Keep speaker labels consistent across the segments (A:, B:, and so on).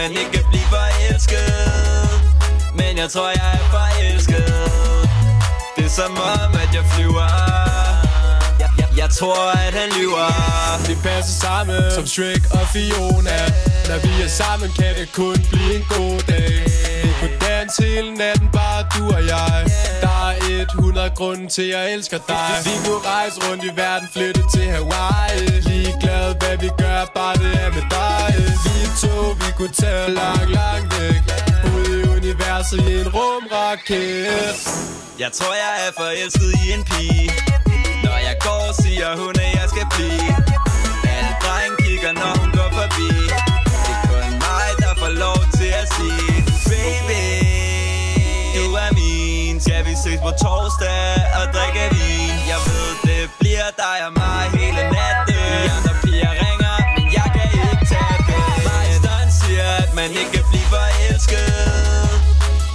A: man ikke kan blive forelsket. Men jeg tror jeg er forelsket. Det er som om at jeg flyver. Jeg tror at han lyver.
B: Vi passer sammen som Shrek og Fiona. Når vi er sammen kan det kun blive en god dag. Vi kunne danse hele natten, bare du og jeg. Der er 100 grunde til jeg elsker dig. Vi kunne rejse rundt i verden, flytte til Hawaii. Ligeglad hvad vi gør, bare det er med dig. Vi to, vi kunne tage langt væk. Ud i universet i en rumraket.
A: Jeg tror jeg er forelsket i en pige. Når jeg går, siger hun at jeg skal blive. Alle drenge kigger når hun går forbi. Det er kun mig der får lov til at sige: baby, du er min. Skal vi ses på torsdag og drikke vin? Jeg ved det bliver dig og mig hele natten. De andre piger ringer, men jeg kan ikke tage det. Meisteren siger at man ikke kan blive forelsket.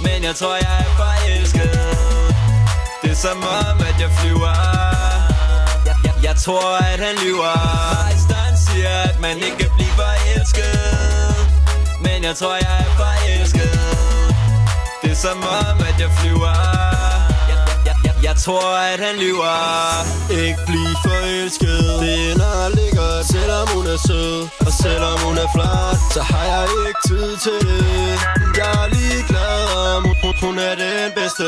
A: Men jeg tror jeg er forelsket. Det er som om at jeg flyver. Jeg tror at han lyver. Meisteren siger at man ikke kan blive forelsket. Men jeg tror jeg er forelsket. Det er som om at jeg flyver. Jeg tror at han lyver.
C: Ikke blive forelsket. Det ender lækkert, selvom hun er sød. Og selvom hun er flot, så har jeg ikke tid til det. Jeg er ligeglad om hun er den bedste.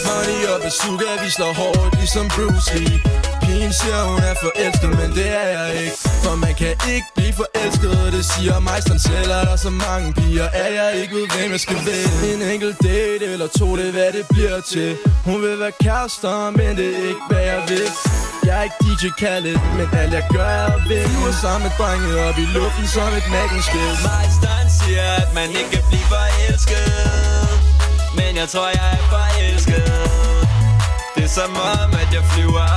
B: Money og bazooka, vi slår hårdt ligesom Bruce Lee. Pigen siger hun er forelsket, men det er jeg ikke. For man kan ikke blive forelsket, det siger meisteren selv. Er der så mange piger, er jeg ikke ved hvem jeg skal vælge. En enkelt date eller to, det er hvad det bliver til. Hun vil være kærester, men det er ikke hvad jeg vil. Jeg er ikke DJ Khaled, men alt jeg gør er at vinde. Du er sammen med drenge op i luften som et nagenskib.
A: Meisteren siger at man ikke kan blive forelsket. Men jeg tror jeg er forelsket. Det er som om at jeg flyver.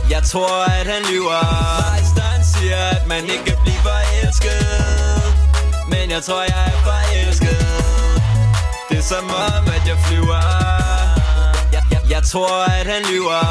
A: Jeg tror at han lyver. Meisteren siger at man ikke kan blive forelsket. Men jeg tror jeg er forelsket. Det er som om at jeg flyver. Jeg tror at han lyver.